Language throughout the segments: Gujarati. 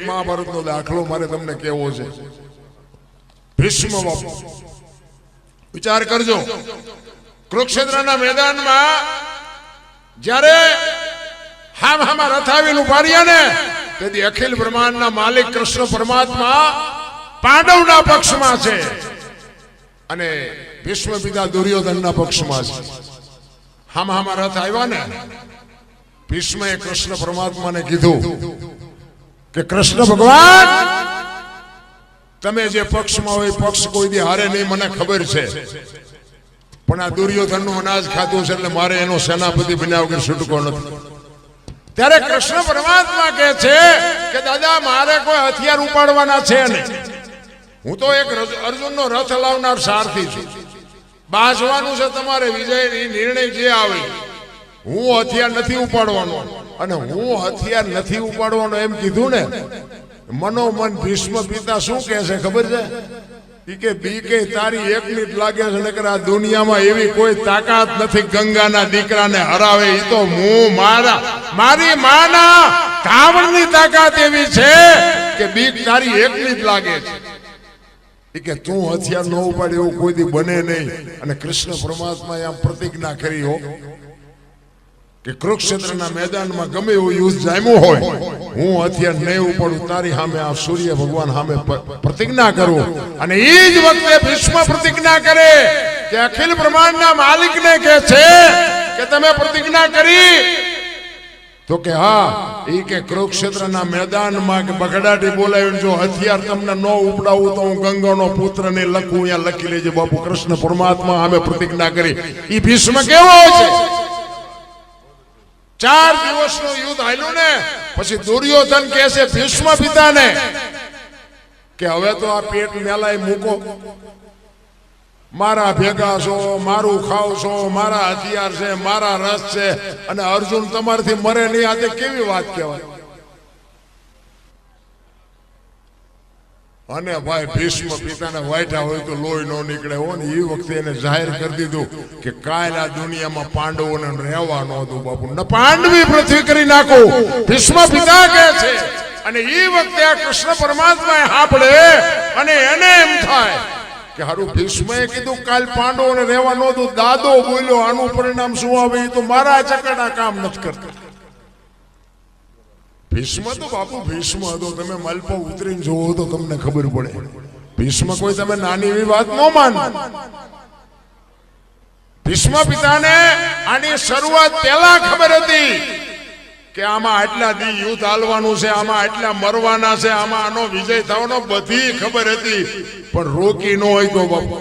મહાભારતનો દાખલો મારે તમને કેવો છે। ભીષ્મ બાપુ વિચાર કરજો, કુરુક્ષેત્રના મેદાનમાં જ્યારે હામાં રથાવીને ઉભા રહ્યા ને તેથી અખિલ બ્રહ્માંડના માલિક કૃષ્ણ પરમાત્મા પાંડવના પક્ષમાં છે અને ભીષ્મ પિતા દુર્યોધનના પક્ષમાં છે। હામાં રથ આવ્યા ને ભીષ્મએ કૃષ્ણ પરમાત્માને કીધું કે કૃષ્ણ ભગવાન તમે જે પક્ષમાં હોય પક્ષ કોઈ દી હારે નહીં મને ખબર છે, પણ આ દુર્યોધનનું અનાજ ખાતું છે એટલે મારે એનો સેનાપતિ બન્યા વગર છૂટકો નથી। ત્યારે કૃષ્ણ પરમાત્મા કહે છે કે દાદા મારે કોઈ હથિયાર ઉપાડવાના છે નહીં, હું તો એક અર્જુનનો રથ લાવનાર સારથી છું, બાજવાનું છે તમારે વિજયની નિર્ણય જે આવે, હું હથિયાર નથી ઉપાડવાનો। અને હું હથિયાર નથી ઉપાડવાનો એમ કીધું ને મનોમન ભીષ્મ પિતા શું કહે છે ખબર છે કે બીકે તારી એકની જ લાગે છે, નકર આ દુનિયામાં એવી કોઈ તાકાત નથી ગંગાના દીકરાને હરાવે, એ તો હું મારી માના કાવણની તાકાત એવી છે કે બીક તારી એકની જ લાગે છે કે તું હથિયાર ન ઉપાડે એવું કોઈ દી બને નહીં। અને કૃષ્ણ પરમાત્માએ આમ પ્રતિજ્ઞા કરી હો કે કુરુક્ષેત્રના મેદાનમાં ગમે એવું યુદ્ધ જામ્યું હોય હું હથિયાર નહીં ઉપાડું, તારી સામે આ સૂર્ય ભગવાન સામે પ્રતિજ્ઞા કરું। અને એ જ વખતે ભીષ્મ પ્રતિજ્ઞા કરે કે અખિલ બ્રહ્માંડના માલિકને કહે છે કે તમે પ્રતિજ્ઞા કરી તો કે હા, એ કે કુરુક્ષેત્રના મેદાનમાં કે બગડાટી બોલાવીને જો હથિયાર તમને ન ઉપડાવું તો હું ગંગાનો પુત્ર ને લખું, અહીંયા લખી લેજે બાપુ। કૃષ્ણ પરમાત્મા સામે પ્રતિજ્ઞા કરી। એ ભીષ્મ કેવો છે, 4 દિવસનું યુદ્ધ હાલ્યું ને પછી દુર્યોધન કહે છે ભીષ્મ પિતાને કે હવે તો આ પેટ મેલાય મૂકો, મારા ભેગા છો, મારું ખાવ છો, મારા હથિયાર છે, મારા રસ છે, અને અર્જુન તમારથી મરે નહીં, આ કેવી વાત કહેવાય। અને ભાઈ ભીષ્મ પિતાને વાઈઠા હોય તો લોહી ન નીકળે હો ને, એ વખતે એને જાહેર કરી દીધું કે કાલ આ દુનિયામાં પાંડવોને રહેવા નહોતું બાપુ, ન પાંડવી પૃથ્વી કરી નાખો, ભીષ્મ પિતા કહે છે। અને એ વખતે આ કૃષ્ણ પરમાત્માએ સાંભળે અને એને એમ થાય કે હારું ભીષ્મએ કીધું કાલ પાંડવોને રહેવા નહોતું, દાદો બોલ્યો, આનું પરિણામ શું આવે એ તો મારા ચકડા કામ નથી કરતા। ભીષ્મ તો બાપુ ભીષ્મ હતો, તમે માલપા ઉતરીને જોવો તો તમને ખબર પડે, ભીષ્મ કોઈ તમે નાની એવી વાત ન માન। ભીષ્મ પિતાને આની શરૂઆત પહેલા ખબર હતી કે આમાં આટલા દી યુદ્ધ હાલવાનું છે, આમાં આટલા મરવાના છે, આમાં આનો વિજય થવાનો બધી ખબર હતી, પણ રોકી ન હોય તો બાપુ,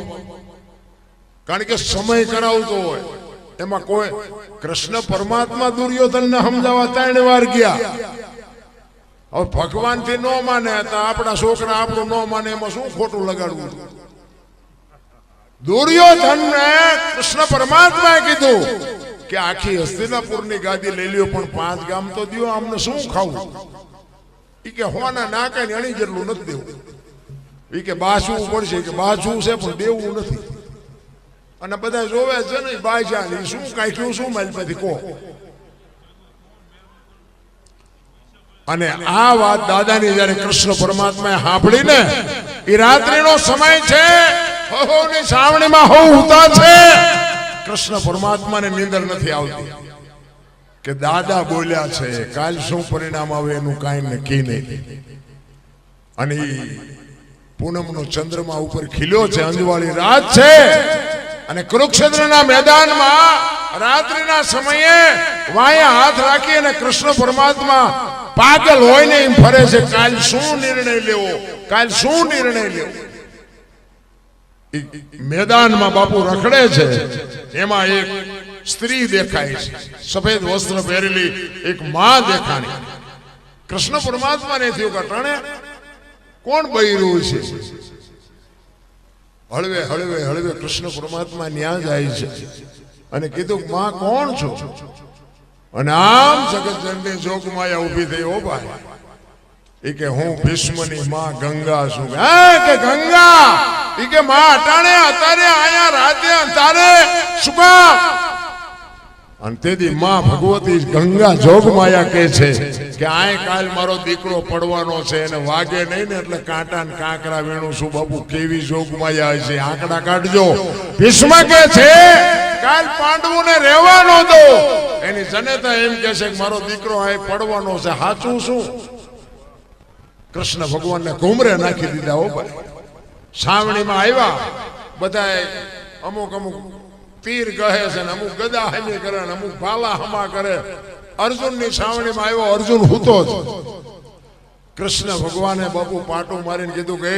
કારણ કે સમય કરાવતો હોય એમાં કોઈ કૃષ્ણ પરમાત્મા દુર્યોધનને સમજાવવા 3 વાર ગયા। હવે ભગવાન થી ન માને તો આપણા છોકરા આપણું ન માને એમાં શું ખોટું લગાડવું। દુર્યોધન ને કૃષ્ણ પરમાત્માએ કીધું કે આખી હસ્તિનાપુરની ગાદી લઈ લ્યો પણ 5 ગામ તો દો, અમને શું ખાવું? એ કે હોના નાકા ને અણી જેટલું નથી દેવું, એ કે બાસવું પડશે, કે બાસવું છે પણ દેવું નથી। અને બધા જોવે છે ને બાજા શું કાઢ્યું શું માલમાંથી કહો। અને આ વાત દાદાની જયારે કૃષ્ણ પરમાત્માએ સાંભળી ને, એ રાત્રિનો સમય છે, હહોની છાવણીમાં હો ઉતા છે, કૃષ્ણ પરમાત્માને નીંદર નથી આવતી કે દાદા બોલ્યા છે, કાલ શું પરિણામ આવે એનું કાંઈ નક્કી નહીં। અને પૂનમનો ચંદ્રમા ઉપર ખીલ્યો છે, અંજવાળી રાત છે, અને કુરુક્ષેત્રના મેદાનમાં રાત્રિના સમયે વાયા હાથ રાખી અને કૃષ્ણ પરમાત્મા પાગલ હોય ને એમ ફરે છે, કાલ શું નિર્ણય લેવો, કાલ શું નિર્ણય લેવો। મેદાનમાં બાપુ રખડે છે, એમાં એક સ્ત્રી દેખાય છે, સફેદ વસ્ત્ર પહેરેલી એક માં દેખાણી। કૃષ્ણ પરમાત્માને થયું કે ટાણે કોણ બૈરું છે? હળવે હળવે હળવે કૃષ્ણ પરમાત્મા ન્યા જાય છે અને કીધું માં કોણ છો? અને આમ જગતજનની જોગમાયા ઊભી થઈ, ઓ ભાઈ, એ કે હું ભીષ્મની માં ગંગા છું। કે ગંગા? એ કે માં અટાણે અત્યારે આયા રાતે અંધારે શું કામ? અને તેથી માં ભગવતી ગંગા જોગમાયા કહે છે કે આય કાલ મારો દીકરો પડવાનો છે એને વાગે નહીં ને એટલે કાંટા ને કાંકરા વીણું છું. બાપુ કેવી જોગમાયા છે, આંકડા કાઢજો. ભીષ્મ કહે છે કાલ પાંડવોને રહેવાનો દો. એની જનેતા એમ કહે છે કે મારો દીકરો આય પડવાનો છે. સાચું શું? કૃષ્ણ ભગવાનને ઘુમરે નાખી દીધા. હો ભાઈ, સાવણીમાં આવ્યા બધા, અમુક અમુક તીર કહે છે ને અમુક ગદા હમી કરે ને અમુક ભાલા હમા કરે. અર્જુનની સાવણીમાં આવ્યો, અર્જુન હૂતો જ. કૃષ્ણ ભગવાને બાપુ પાટું મારીને કીધું કે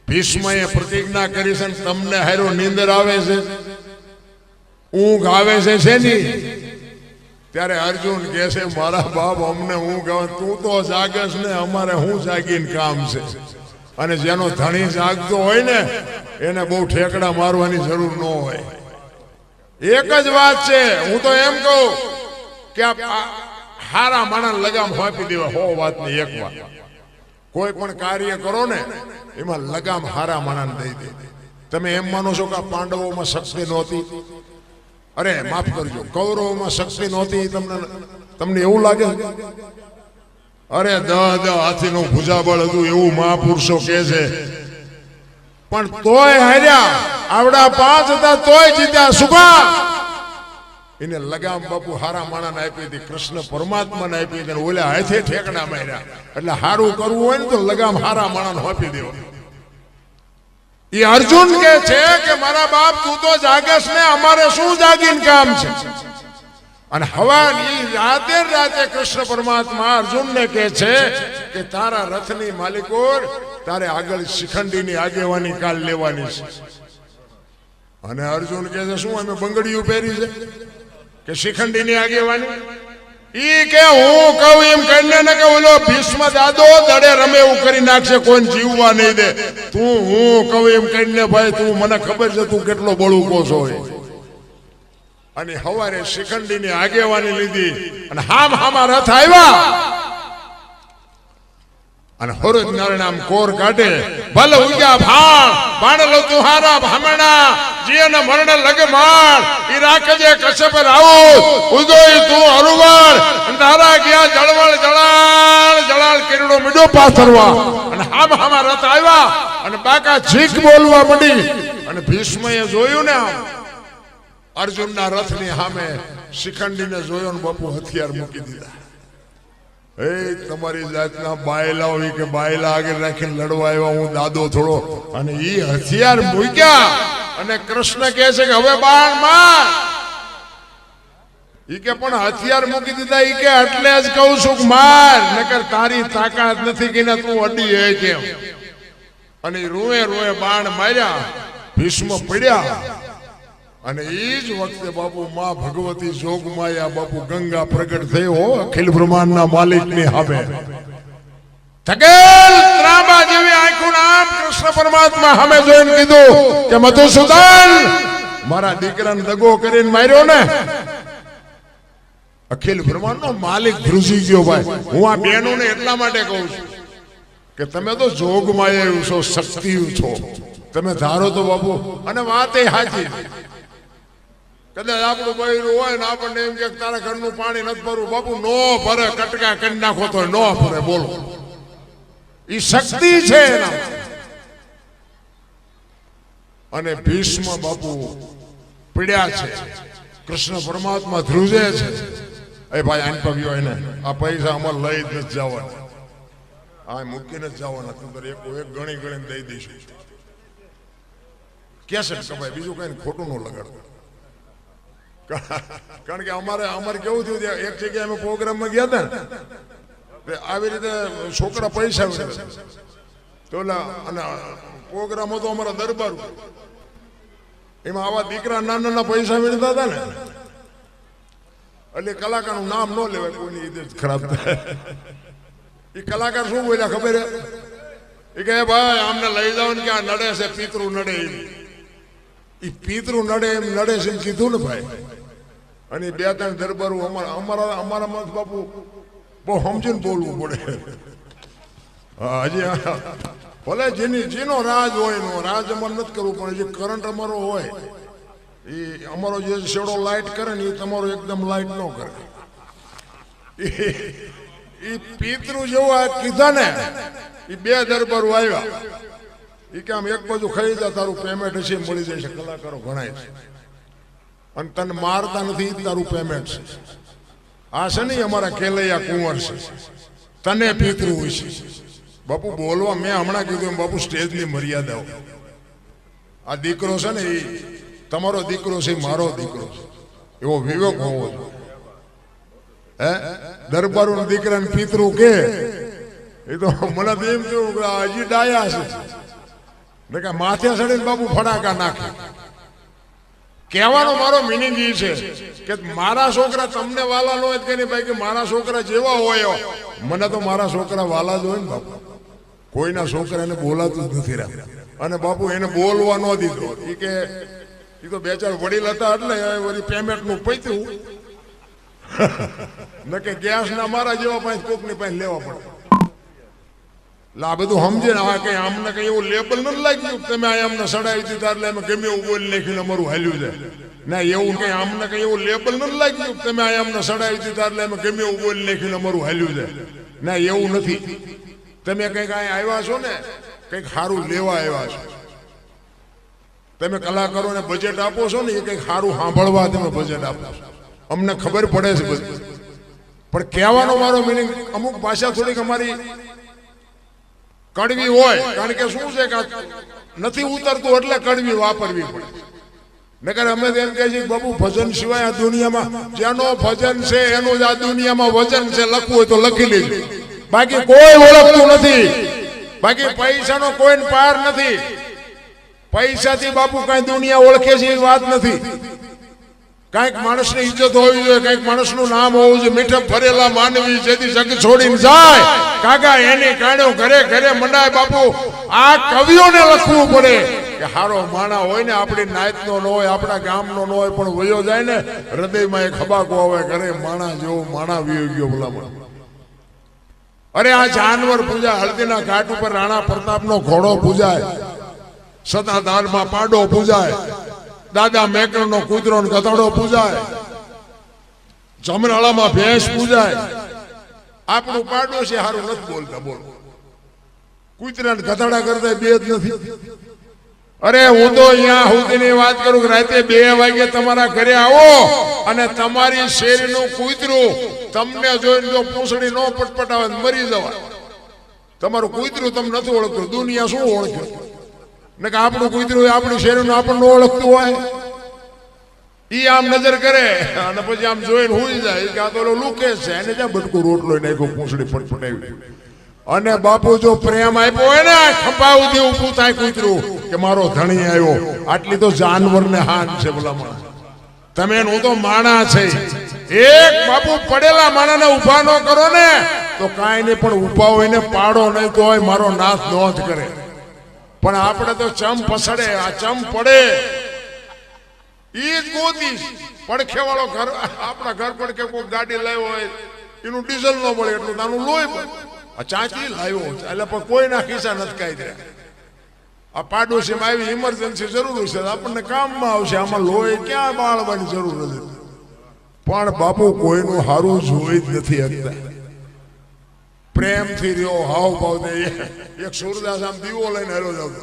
ભીષ્મએ પ્રતિજ્ઞા કરી છે, તમને હારો નીંદર આવે છે, ઊંઘ આવે છે શેની? ત્યારે અર્જુન કહે છે મારા બાપ અમને ઊંઘ આવે, તું તો જાગેશ ને, અમારે હું જાગીને કામ છે. અને જેનો ધણી જાગતો હોય ને એને બહુ ઠેકડા મારવાની જરૂર ન હોય. એક જ વાત છે, હું તો એમ કહું કે હારા માણસ લગામ હોપી દેવા. 100 વાતની એક વાત, કોઈ પણ કાર્ય કરો ને એમાં લગામ હારા માણસ દઈ દે. તમે એમ માનો છો કે આ પાંડવોમાં શક્તિ નહોતી? અરે માફ કરજો, કૌરવોમાં શક્તિ નહોતી? તમને એવું લાગે? અરે 10 હાથીનું ભુજાબળ હતું એવું મહાપુરુષો કહે છે, પણ તોય હાર્યા. આવડા 5 હતા તોય જીત્યા. સુભા એને લગામ બાપુ હારા માણસ આપી હતી, કૃષ્ણ પરમાત્માને આપી હતી. ઓલા હાથે ઠેકડા માર્યા. એટલે હારું કરવું હોય ને તો લગામ હારા માણસ આપી દેવા. એ અર્જુન કે છે કે મારા બાપ તું તો જાગેશ ને, અમારે શું જાગીને કામ છે? અને હવાની રાતે કૃષ્ણ પરમાત્મા અર્જુનને કહે છે કે તારા રથની માલિકો તારે આગળ શિખંડીની આગેવાની કાલ લેવાની છે. અને અર્જુન કહે છે શું અમે બંગડીયું પહેરી છે કે શિખંડીની આગેવાની? ઈ કે હું કહું એમ કરીને ને કે ઓલો ભીષ્મ દાદો દડે રમે એવું કરી નાખશે, કોઈ જીવવા નહીં દે. તું હું કહું એમ કરીને ભાઈ, તું મને ખબર છે તું કેટલો બળુકો છો. અને હવારે શિખંડીની આગેવાની લીધી અને હામા રથ આવ્યા અને હરોજ નારાયણ કોર કાઢે. ભલ ઉગ્યા ભાણ બાણલો તુહારા ભામણા જીન મરણ લગે માર ઈ રાખજે કશ્યપ રાઉ ઉદોય તું હરુવાર તારા ગયા જળવળ જળાળ કિરણો મીડો પાથરવા. અને હામા રથ આવ્યા અને બાકા છીક બોલવા મંડી. અને ભીષ્મએ જોયું ને અર્જુનના રથની સામે શિખંડીને જોયો ને બાપુ હથિયાર મૂકી દીધા. એ તમારી જાતના બાયલા હોય કે બાયલા આગળ રાખીને લડવા આવ્યા, હું દાદો થોડો. અને ઈ હથિયાર મૂક્યા અને કૃષ્ણ કહે છે કે હવે બાણ માર. ઈ કે પણ હથિયાર મૂકી દીધા. ઈ કે એટલે જ કહું છું કે માર, નકર તારી તાકાત નથી કે તું અડી હે કેમ. અને રોએ બાણ માર્યા, ભીષ્મ પડ્યા. અને એ જ વખતે બાપુ માં ભગવતી જોગમાયા બાપુ ગંગા પ્રગટ થયો અખિલ બ્રહ્માંડના માલિકની સામે. થકેલ ત્રાંબા જેવી આંખોનું નામ કૃષ્ણ પરમાત્મા સામે જોઈને કીધું કે મધુસૂદન મારા દીકરાને દગો કરીને માર્યો ને. અખિલ બ્રહ્માંડનો માલિક ધ્રુજી ગયો ભાઈ. હું આ બહેનોને એટલા માટે કહું છું કે તમે તો જોગમાયા છો, શક્તિ છો. તમે ધારો તો બાપુ, અને વાત એ સાચી. કદાચ આપણું બૈરું હોય ને આપણને એમ કે તારા ઘરનું પાણી નથી ભરવું, બાપુ નો ભરે, કટકા કરી નાખો તો નો ભરે. બોલો, ઈ શક્તિ છે એના. અને ભીષ્મ બાપુ પીડ્યા છે, કૃષ્ણ પરમાત્મા ધ્રુજે છે. એ ભાઈ આન પગ્યો એને આ પૈસા અમારે લઈ જ નથી જવાના, આ મૂકીને જ જવાના. તું એક ગણી ગણીને દઈ દઈશું. કેસેટ કપાય, બીજું કઈ ખોટું ન લગાડવું. કારણ કે અમારે કેવું થયું, એક જગ્યાએ અમે પ્રોગ્રામમાં ગયા હતા ને, આવી રીતે છોકરા પૈસા તો અને પ્રોગ્રામ હતો અમારા દરબાર, એમાં આવા દીકરા નાના પૈસા મેળવતા હતા ને, એટલે કલાકારનું નામ ન લેવાય, કોઈની ઈદ ખરાબ થાય. એ કલાકાર શું બોલ્યા ખબર હે? એ કહે ભાઈ આમને લઈ જાવ ને કે આ નડે છે, પિતૃ નડે. એ પિતૃ નડે એમ નડે છે એમ કીધું ને ભાઈ. અને 2-3 દરબારો અમારામાં બાપુ બહુ સમજીને બોલવું પડે. હજી ભલે જેનો રાજ હોય એનો રાજ અમારે નથી કરવું, પણ જે કરંટ અમારો હોય એ અમારો જે શેડો લાઈટ કરે ને એ તમારો એકદમ લાઈટ ન કરે. એ પિતૃ જેવું આ કીધા ને એ બે દરબારો આવ્યા. એ કે આમ એક બાજુ ખાઈ જા, તારું પેમેન્ટ હશે મળી જશે. કલાકારો ગણાય છે અને તને મારતા નથી, તારું પેમેન્ટ છે. આ છે ને અમારા કેલૈયા કુંવર છે, તને પિતૃ હોય છે. બાપુ બોલવા મેં હમણાં કીધું બાપુ સ્ટેજની મર્યાદાઓ. આ દીકરો છે ને એ તમારો દીકરો છે, મારો દીકરો છે, એવો વિવેક હોવો જોઈએ. હે દરબારો દીકરાને પિતૃ કે એ તો મને તો એમ થયું કે હજી ડાયા છે, માથે ચડીને બાપુ ફડાકા નાખે. કહેવાનો મારો મિનિંગ એ છે કે મારા છોકરા તમને વાલા ન હોય કે નહીં ભાઈ, કે મારા છોકરા જેવા હોય. મને તો મારા છોકરા વાલા જ હોય ને બાપુ. કોઈના છોકરાને બોલાતું જ નથી રહ્યા. અને બાપુ એને બોલવા ન દીધો. એ કે એ તો બે ચાર વડીલ હતા એટલે વળી પેમેન્ટ નું પૈતું ન કે ગેસ ના મારા જેવા પાસે કોક ની પાસે લેવા પડે. આ બધું સમજે ને. આ કઈ આમને કઈ એવું લેબલ નથી લાગ્યું તમે આ અમને સડાવી દીધા એટલે અમે ગમે એવું બોલી નાખ્યું અમારું હાલ્યું જાય. ના એવું કઈ આમને કઈ એવું લેબલ નથી લાગ્યું તમે આ અમને સડાવી દીધા એટલે અમે ગમે એવું બોલી નાખ્યું અમારું હાલ્યું જાય. ના એવું નથી. તમે કઈક અહીંયા આવ્યા છો ને કઈક સારું લેવા આવ્યા છો. તમે કલાકારોને બજેટ આપો છો ને એ કઈક સારું સાંભળવા તમે બજેટ આપો છો. અમને ખબર પડે છે બધું. પણ કહેવાનો મારો મિનિંગ અમુક ભાષા થોડીક અમારી કડવી હોય. કારણ કે શું છે કે નથી ઉતરતું એટલે કડવી વાપરવી પડે. નકર અમે એમ કહે છે બાબુ ભજન સિવાય આ દુનિયામાં જેનો ભજન છે એનું જ આ દુનિયામાં વજન છે. લખવું હોય તો લખી લેજો. બાકી કોઈ ઓળખતું નથી. બાકી પૈસાનો કોઈ પાર નથી. પૈસાથી બાપુ કઈ દુનિયા ઓળખે છે એ વાત નથી. કઈક માણસની ઇજ્જત હોવી જોઈએ, કઈક માણસનું નામ હોવું જોઈએ. મીઠપ ભરેલા માનવી જેથી જગ છોડીને જાય કાકા એની કાણ્યો ઘરે ઘરે મંડાય. બાપુ આ કવિઓને લખવું પડે કે હારો માણા હોય ને આપણી નાયતનો ન હોય, આપણા ગામનો ન હોય, પણ વયો જાય ને હૃદયમાં એક હબાકો આવે ઘરે માણા જેવો માણા વિયો ગયો ભલામણ. અરે આ જાનવર પૂજા, હળદીના ઘાટ ઉપર રાણા પ્રતાપનો ઘોડો પૂજાય, સતાધારમાં પાડો પૂજાય, દાદા મેકરનો કૂતરો ને ગધેડો પૂજાય, જમરાળામાં ભેંસ પૂજાય. આપણું પાડો છે હારું નથી બોલતા. બોલો કૂતરા ને ગધેડા કરતા બે જ નથી. અરે હું તો અહીંયા સુધીની વાત કરું કે રાતે 2 વાગે તમારા ઘરે આવો અને તમારી શેરીનું કૂતરું તમને જોઈને જો પૂંછડી ન પટપટાવે મરી જવાય. તમારું કૂતરું તમને નથી ઓળખતું. દુનિયા શું ઓળખે? ને કે આપણું કૂતરું આપણી શેરીનું આપણને ઓળખતું હોય. ઈ આમ નજર કરે અને પછી આમ જોઈને હુઈ જાય કે આ તો લુકેશ છે, એને જ્યાં બટકું રોટલો નાખ્યો પૂંછડી પટપટાવી. અને બાપુ જો પ્રેમ આપ્યો હોય ને ખંભા સુધી ઊભું થાય કૂતરું કે મારો ધણી આવ્યો. આટલી તો જાનવરને હાન છે ભલામણ. તમે હું તો માણા છે. એક બાપુ પડેલા માણાને ઉભા ન કરો ને તો કાંઈ નહીં, પણ ઉભા હોય ને પાડો નહીં તો હોય મારો નાશ ન જ કરે. પણ આપણે તો ચમ પસડે, આ ચમ પડે ઈ જ ગોતી. પડખે વાળો ઘર આપણા ઘર પડખે કોઈ ગાડી લાવ્યો હોય એનું ડીઝલ ન મળે એટલું તાનું લોહી પડે. આ ચાંચી લાવ્યો એટલે પણ કોઈના ખિસ્સા નથી કાઢી દે. આ પાડોશીમાં આવી ઇમરજન્સી જરૂર છે આપણને કામમાં આવશે. આમાં લોહી ક્યાં બાળવાની જરૂર નથી. પણ બાપુ કોઈનું સારું જોઈ જ નથી શકતા. પ્રેમથી રહ્યો, હાવ ભાવ દે. એક સુરદાસ આમ દીવો લઈને હેરો જાવ.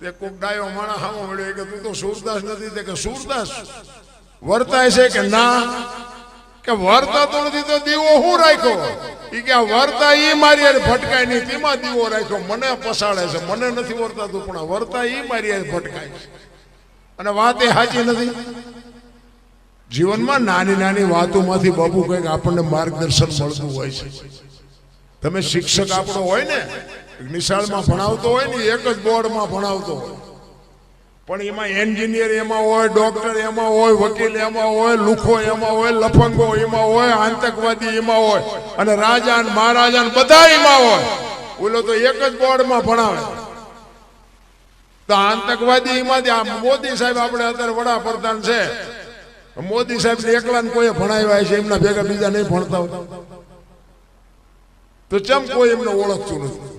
એક કોક ડાયો માણા હામો મળ્યો કે તું તો સુરદાસ નથી. કે સુરદાસ વર્તાય છે કે ના? કે વર્તાતો નથી તો દીવો હું રાખ્યો? ઈ કે વર્તા ઈ મારી યાર ભટકાય નહીં તેમાં દીવો રાખ્યો. મને પસાડે છે, મને નથી વર્તાતું, પણ વર્તા ઈ મારી યાર ભટકાય છે. અને વાત એ સાચી નથી. જીવનમાં નાની નાની વાતોમાંથી બાપુ કંઈક આપણને માર્ગદર્શન મળતું હોય છે. તમે શિક્ષક આપણો હોય ને નિશાળમાં ભણાવતો હોય ને એક જ બોર્ડમાં ભણાવતો હોય, પણ એમાં એન્જિનિયર એમાં હોય, ડોક્ટર એમાં હોય, વકીલ એમાં હોય, લુખો એમાં હોય, લફંગો એમાં હોય, આતંકવાદી એમાં હોય, અને રાજા ને મહારાજા ને બધા એમાં હોય. ઓલો તો એક જ બોર્ડમાં ભણાવે. તો આતંકવાદી એમાંથી આ મોદી સાહેબ આપણે અત્યારે વડાપ્રધાન છે. મોદી સાહેબ એકલા ને કોઈ ભણાવ્યા છે, એમના ભેગા બીજા નહીં ભણતા હોય તો ચમ કોઈ એમને ઓળખતું નથી.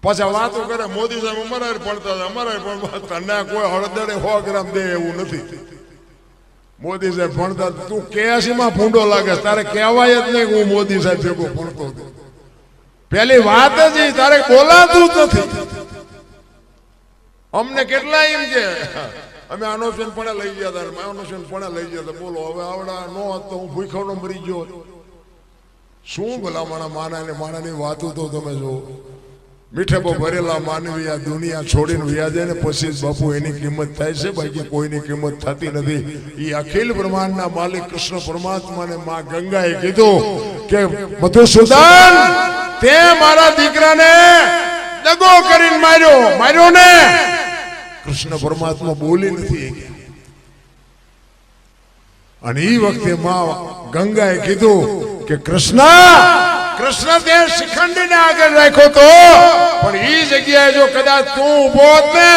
પાછા વાતો કરે મોદી સાહેબ અમારા પડતા હતા અમારા પણ તને કોઈ હળદડે 100 ગ્રામ દે એવું નથી. મોદી સાહેબ ભણતા તું 81 માં ભૂંડો લાગે તારે કહેવાય જ નહીં હું મોદી સાહેબ ભેગો ભણતો હતો. પેલી વાત જ તારે બોલાતું જ નથી. અમને કેટલા એમ કે અમે આનોશન પણ લઈ ગયા હતા આનોશન પણ લઈ ગયા હતા. બોલો હવે આવડા નો હોત તો હું ભૂખ્યો નો મરી ગયો. શું ભલામણા માણાની વાતો તો તમે જો મીઠેબો ભરેલા માનવી આ દુનિયા છોડીને વ્યા જાય ને પછી જ બાપુ એની કિંમત થાય છે. બાકી કોઈની કિંમત થતી નથી. એ અખિલ બ્રહ્માંડના માલિક કૃષ્ણ પરમાત્માને માં ગંગાએ કીધું કે મધુસૂદન તે મારા દીકરાને દગો કરીને માર્યો ને. કૃષ્ણ પરમાત્મા બોલી નથી અને એ વખતે માં ગંગાએ કીધું કે કૃષ્ણ તે શિખંડીને આગળ રાખ્યો તો પણ એ જગ્યાએ જો કદાચ તું ઉભો હોત ને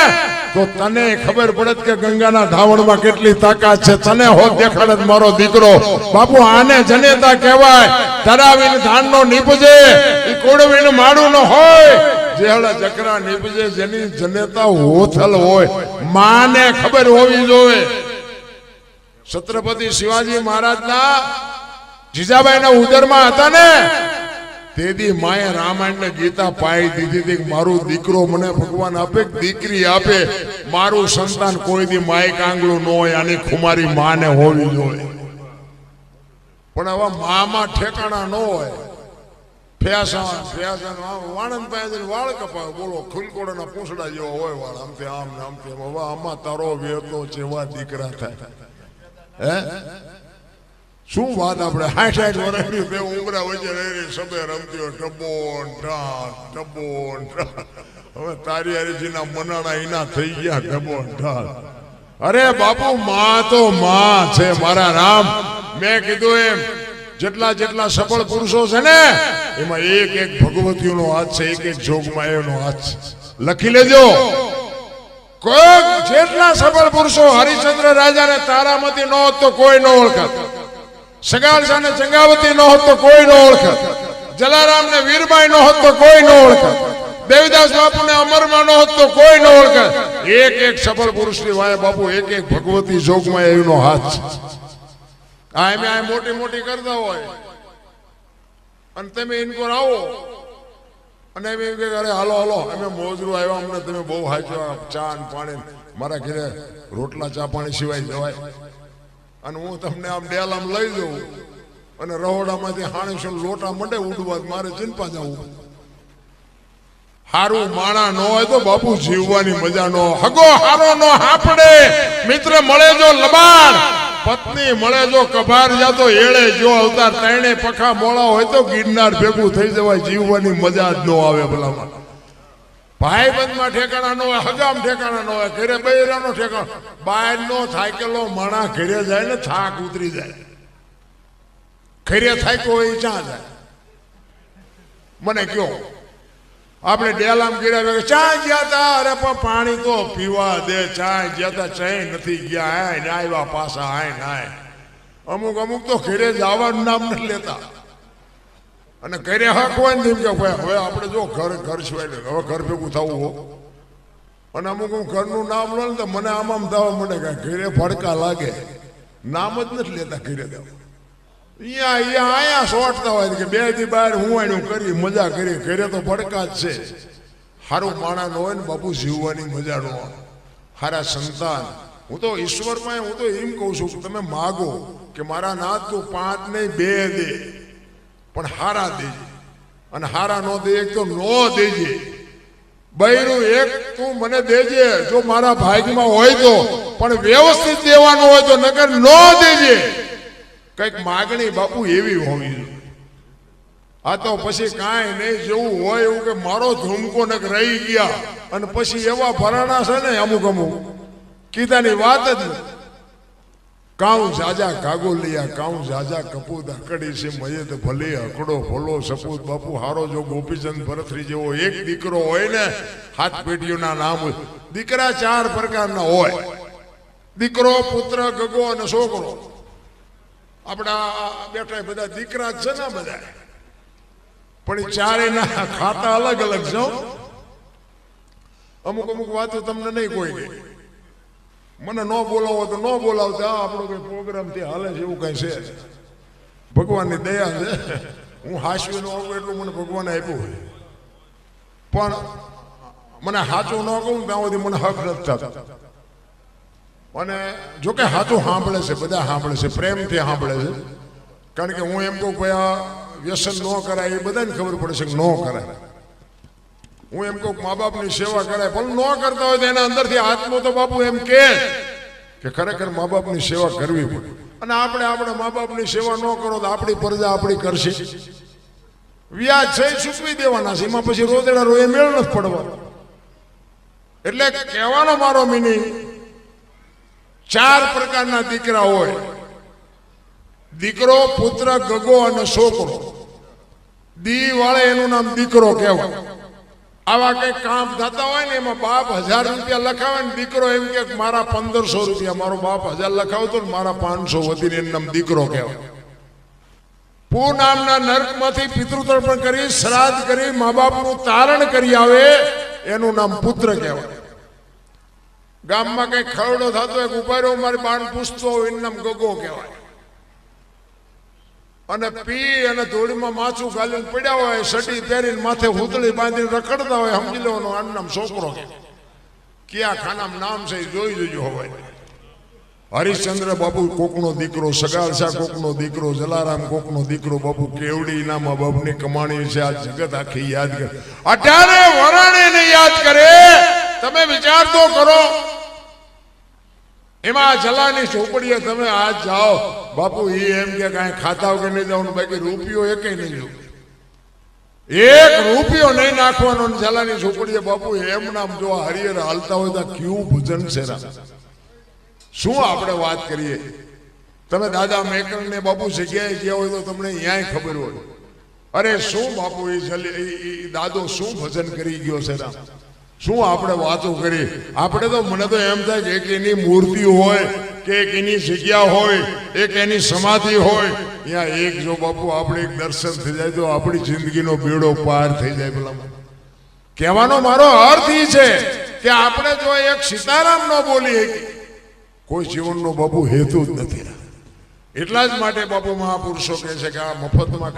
તો તને ખબર પડત કે ગંગાના ધાવણમાં કેટલી તાકાત છે. તને હોત દેખાડત મારો દીકરો. બાપુ આને જનેતા કહેવાય. ધરાવીને ધાનનો નીપજે એ કોડવીને માડું ન હોય. જેહળા ચકરા નીપજે જેની જનેતા હોથલ હોય. માને ખબર હોવી જોઈએ. છત્રપતિ શિવાજી મહારાજના જીજાબાઈના ઉદરમાં હતા ને તેથી માએ રામાયણ ને ગીતા પાઈ દીધી હતી. મારું દીકરો મને ભગવાન આપે દીકરી આપે મારું સંતાન કોઈ દી માય કાંગલું ન હોય. આની ખુમારી માને હોવી જોઈએ. પણ હવે મામાં ઠેકાણા ન હોય. વાણંદ પાસે વાળ કપાવે બોલો ખુલકોડાના પૂંછડા જેવા હોય વાળ આમથી આમ ને આમથી આમ. હવે આમાં તારો વેતો જેવા દીકરા થાય હે શું વાત. આપણે 60 વર્ષની બે ઉમરા વચ્ચે રહી સબે રમતી હોય ડબો હવે તારી હરીજીના મનાણા એના થઈ ગયા ડબો ઢાલ. અરે બાપુ માં તો માં છે મારા રામ. મેં કીધું એમ જેટલા સફળ પુરુષો છે ને એમાં એક ભગવતીઓનો હાથ છે. એક જોગમાયાનો હાથ છે. લખી લેજો. જેટલા સફળ પુરુષો હરિશ્ચંદ્ર રાજાને તારામતી ન હોત તો કોઈ ન ઓળખત. સગાળસાને ચંગાવતી ન હોત તો કોઈ ન ઓળખત. જલારામને વીરબાઈ ન હોત તો કોઈ ન ઓળખત. દેવીદાસ બાપુને અમરમાં ન હોત તો કોઈ ન ઓળખત. એક સફળ પુરુષની વાય બાપુ એક ભગવતી જોગમાયાનો હાથ છે. આ મોટી કરતા હોય અને તમે ઇનકોર આવો અને એમ કે અરે હાલો અમે મોજરું આવ્યા અમને તમે બહુ હાચ્યા ચા ને પાણી. મારા ઘરે રોટલા ચા પાણી સિવાય જવાય અને હું તમને આમ ડેલામ લઈ જઉં અને રહોડામાંથી હાણીસો લોટા મંડે ઉડવા મારે ચિંતા જવું. હારું માણા ન હોય તો બાપુ જીવવાની મજા ન. હગો હારો નો હાપડે મિત્ર મળે જો લબાડ પત્ની મળે જો કભાર જાતો એળે જો અવતાર. ત્રણે પખા મોળા હોય તો ગિરનાર ભેગું થઈ જવાય. જીવવાની મજા જ ન આવે. ભલામાં ભાઈબંધમાં ઠેકાણા ન હોય. હગામ ઠેકાણા ન હોય. ઘરે બૈરાનો ઠેકાણો. બહાર નો થાકેલો માણા ઘરે જાય ને થાક ઉતરી જાય. ઘરે થાક્યો હોય ચા જાય. મને કયો આપણે ડેલામ ગીરા ચા ગયા તા. અરે પણ પાણી તો પીવા દે. ચા ગયા તા ચા નથી ગયા. આય આવ્યા પાછા આય નાય. અમુક તો ઘરે જવાનું નામ નથી લેતા અને ઘરે હક હોય ને કે હવે આપણે જો ઘર સિવાય હવે ઘર ભેગું થવું હો. અને અમુક ઘરનું નામ લો ને તો મને આમ થવા મળે કે ઘરે ભડકા લાગે. નામ જ નથી લેતા ઘરે દેવા. અહીંયા સોટતા હોય કે બે દી બહાર હું એનું કરી મજા કરી. ઘરે તો ભડકા જ છે. સારું માણા ન હોય ને બાપુ જીવવાની મજા ન હોય. સારા સંતાન હું તો ઈશ્વરમાં હું તો એમ કહું છું કે તમે માગો કે મારા નાથ તું 5 નહીં 2 દે પણ હારા દેજે. અને હારા નો દે એક તો નો દેજે. બૈરું એક તું મને દેજે જો મારા ભાગ્યમાં હોય તો. પણ વ્યવસ્થિત દેવાનું હોય તો નગર નો દેજે. કઈક માગણી બાપુ એવી હોવી જોઈએ. આ તો પછી કાંઈ નહીં જેવું હોય એવું કે મારો ધૂમકો નક રહી ગયા અને પછી એવા ભરાણા છે ને અમુક કીધાની વાત જ નથી. કાઉ જાજા કાગોલિયા કાઉ જાજા કપૂત અકડી છે મયે તો ભલે અકડો ભલો સપૂત. બાપુ હારો જો ગોપીચંદ ભરતરી જેવો એક દીકરો હોય ને 7 પેઢીઓના નામ હોય. દીકરા 4 પ્રકારના હોય. દીકરો પુત્ર ગગો અને છોકરો. આપણા બેઠા બધા દીકરા જ છે ને બધા. પણ ચારેયના ખાતા અલગ અલગ છે. અમુક અમુક વાતો તમને નહીં કોઈ કહે. મને ન બોલાવો તો ન બોલાવતા, આપણો કઈ પ્રોગ્રામ ત્યાં હાલે છે એવું કઈ છે. ભગવાનની દયા છે. હું હાસ્યું ન આવું એટલું મને ભગવાને આપ્યું હોય, પણ મને સાચું ન કહું ત્યાં સુધી મને હક નથી થતો. અને જોકે સાચું સાંભળે છે, બધા સાંભળે છે, પ્રેમથી સાંભળે છે. કારણ કે હું એમ કહું ભાઈ આ વ્યસન ન કરાય, એ બધાને ખબર પડે છે કે ન કરાય. હું એમ કહું મા બાપની સેવા કરાય, પણ ન કરતા હોય તો એના અંદરથી આત્મો તો બાપુ એમ કે ખરેખર મા બાપની સેવા કરવી પડે. અને આપણે આપણા મા બાપની સેવા ન કરો તો આપણી પ્રજા આપણી કરશે. વ્યાજ છે ચૂકવી દેવાના છે, એમાં પછી રોદેડા રોએ મેળ નથી પડવાનો. એટલે કહેવાનો મારો મિનિંગ, 4 પ્રકારના દીકરા હોય: દીકરો, પુત્ર, ગગો અને છોકરો. દી વાળે એનું નામ દીકરો કહેવાય. આવા કઈ કામ થતા હોય ને એમાં બાપ 1000 રૂપિયા લખાવે ને દીકરો એમ કે મારા 1500 રૂપિયા, મારો બાપ 1000 લખાવતો ને મારા 500 વધીને એનું નામ દીકરો કહેવાય. પૂ નામના નર્કમાંથી પિતૃતર્પણ કરી, શ્રાદ્ધ કરી, મા બાપનું તારણ કરી આવે, એનું નામ પુત્ર કહેવાય. ગામમાં કઈ ખરડો થતો હોય, ઉપાડ્યો મારી બાણ પૂછતો હોય, એનું નામ ગગો કહેવાય. અને પી અને ધૂળમાં માથું ગાલીને પડ્યા હોય, સટી પહેરીને માથે હુતળી બાંધીને રખડતા હોય, સમજી લેવાનું આનું નામ છોકરો કહેવાય. ક્યાં ખાનામાં નામ છે જોઈ જોજો. હવે હરિશ્ચંદ્ર બાપુ કોકનો દીકરો, સગાળ શાહ કોકનો દીકરો, જલારામ કોકનો દીકરો. બાપુ કેવડી ના મા બાપની કમાણી છે, આ જગત આખી યાદ કરે. 18 વરાણે યાદ કરે. તમે વિચાર તો કરો. એમાં જલાની ઝોપડીએ તમે આજ જાઓ, બાપુ એ એમ કે કાંઈ ખાતા કે નહીં જવાનું, બાકી રૂપિયો એકે નહીં જવું, 1 રૂપિયો નહીં નાખવાનો. જલાની ઝોપડીએ બાપુ એમ નામ જો હરિયર હાલતા હોય તો કેવું ભજન છે. શું આપણે વાત કરીએ. તમે દાદા મેકર ને બાપુ જગ્યાએ ગયા હોય તો તમને ન્યાય ખબર હોય. અરે શું બાપુ એ દાદો શું ભજન કરી ગયો છે. શું આપણે વાતો કરી. આપણે તો મને તો એમ થાય કે એક એની મૂર્તિ હોય કે એક એની જગ્યા હોય, એક એની સમાધિ હોય, ત્યાં એક જો બાપુ આપણે એક દર્શન થઈ જાય તો આપણી જિંદગીનો બેડો પાર થઈ જાય. પેલા કહેવાનો મારો અર્થ એ છે કે આપણે જો એક સીતારામ ન બોલીએ, કોઈ જીવનનો બાપુ હેતુ જ નથી. એટલા જ માટે બાપુ મહાપુરુષો કહે છે કે આ મફતમાં